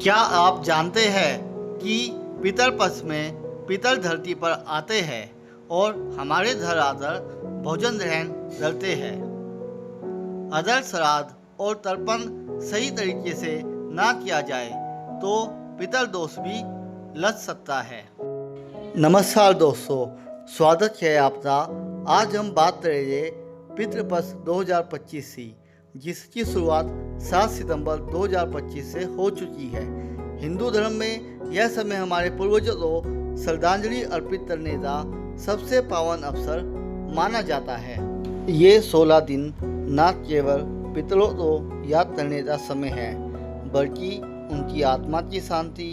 क्या आप जानते हैं कि पितरपक्ष में पितर धरती पर आते हैं और हमारे घर आकर भोजन ग्रहण करते हैं। अगर श्राद्ध और तर्पण सही तरीके से ना किया जाए तो पितर दोष भी लग सकता है। नमस्कार दोस्तों, स्वागत है आपका। आज हम बात करेंगे पितृपक्ष 2025 की, जिसकी शुरुआत 7 सितंबर 2025 से हो चुकी है। हिंदू धर्म में यह समय हमारे पूर्वजों को श्रद्धांजलि अर्पित करने का सबसे पावन अवसर माना जाता है। ये 16 दिन न केवल पितरों को याद करने का समय है, बल्कि उनकी आत्मा की शांति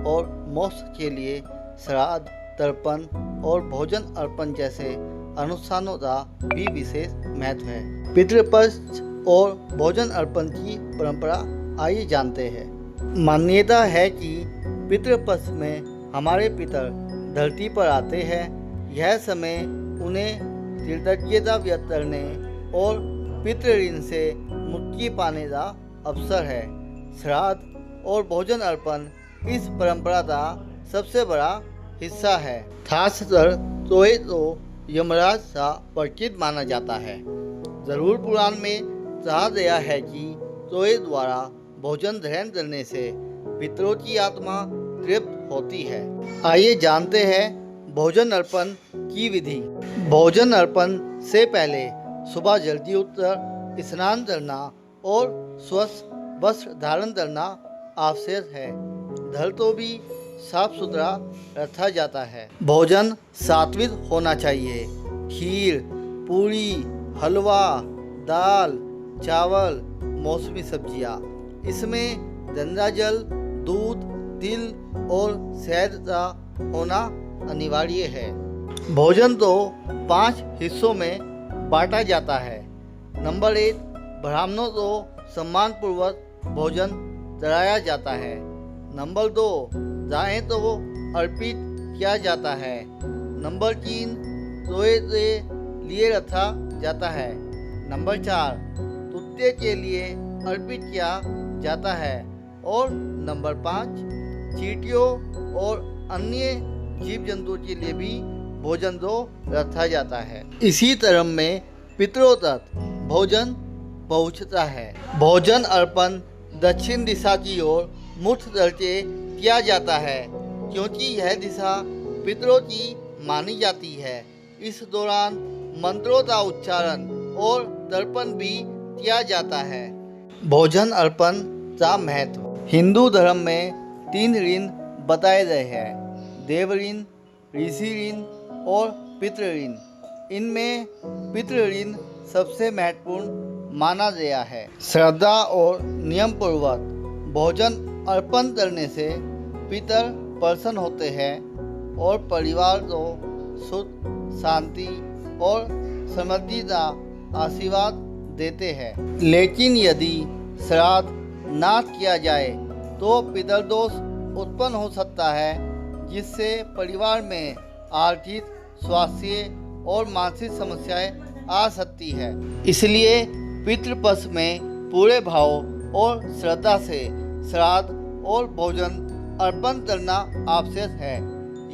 और मोक्ष के लिए श्राद्ध, तर्पण और भोजन अर्पण जैसे अनुष्ठानों का भी विशेष महत्व है। पितृपक्ष और भोजन अर्पण की परंपरा आइए जानते हैं। मान्यता है कि पितृपक्ष में हमारे पितर धरती पर आते हैं। यह समय उन्हें कृतज्ञता व्यक्त करने और पितृ ऋण से मुक्ति पाने का अवसर है। श्राद्ध और भोजन अर्पण इस परंपरा का सबसे बड़ा हिस्सा है। खासकर तोय तो यमराज का प्रतीक माना जाता है। जरूर पुराण में कहा गया है कि तोय द्वारा भोजन ग्रहण करने से पितरों की आत्मा तृप्त होती है। आइए जानते हैं भोजन अर्पण की विधि। भोजन अर्पण से पहले सुबह जल्दी उठकर स्नान करना और स्वच्छ वस्त्र धारण करना आवश्यक है। घर तो भी साफ सुथरा रखा जाता है। भोजन सात्विक होना चाहिए। खीर, पूरी, हलवा, दाल, चावल, मौसमी सब्जियां। इसमें गंगा जल, दूध, तिल और शहद का होना अनिवार्य है। भोजन तो 5 हिस्सों में बांटा जाता है। नंबर 1, ब्राह्मणों को सम्मानपूर्वक भोजन कराया जाता है। नंबर 2, गायें तो अर्पित किया जाता है। नंबर 3, तोय के लिए रखा जाता है। नंबर 4, कुत्ते के लिए अर्पित किया जाता है। और नंबर 5, चींटियों और अन्य जीव जंतुओं के लिए भी भोजन को रखा जाता है। इसी क्रम में पितरों तक भोजन पहुंचता है। भोजन अर्पण दक्षिण दिशा की ओर मुख करके किया जाता है, क्योंकि यह दिशा पितरों की मानी जाती है। इस दौरान मंत्रों का उच्चारण और तर्पण भी किया जाता है। भोजन अर्पण का महत्व। हिंदू धर्म में 3 ऋण बताए गए हैं: देव ऋण, ऋषि ऋण और पितृ ऋण। इनमें पितृ ऋण सबसे महत्वपूर्ण माना गया है। श्रद्धा और नियम पूर्वक भोजन अर्पण करने से पितर प्रसन्न होते हैं और परिवार को सुख, शांति और समृद्धि का आशीर्वाद देते हैं। लेकिन यदि श्राद्ध ना किया जाए तो पितर दोष उत्पन्न हो सकता है, जिससे परिवार में आर्थिक, स्वास्थ्य और मानसिक समस्याएं आ सकती है। इसलिए पितृपक्ष में पूरे भाव और श्रद्धा से श्राद्ध और भोजन अर्पण करना आवश्यक है।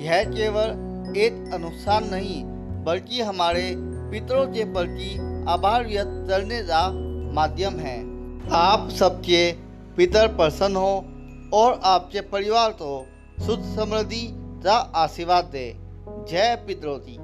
यह केवल एक अनुष्ठान नहीं, बल्कि हमारे पितरों के प्रति आभार व्यक्त करने का माध्यम है। आप सबके पितर प्रसन्न हो और आपके परिवार को सुख समृद्धि का आशीर्वाद दे। जय पितरों की।